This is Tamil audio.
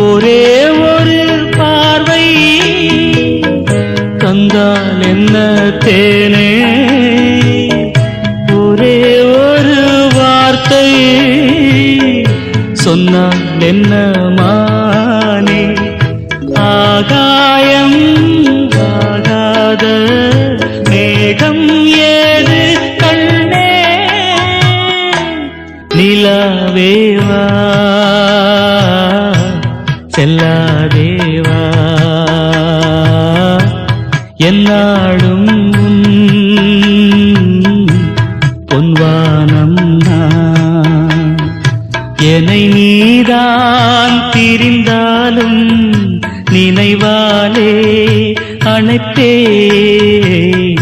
ஒரே ஒரு பார்வை தந்தால் என்ன தேனே, ஒரே ஒரு வார்த்தை சொன்னால் என்ன மானே. ஆகாயம் ஆகாத மேகம் ஏது கண்ணே, நிலாவேவா செல்லாதேவா, என்னாடும் பொன்வானம் நான். என்னை நீதான் பிரிந்தாலும் நினைவாலே அணைப்பேன்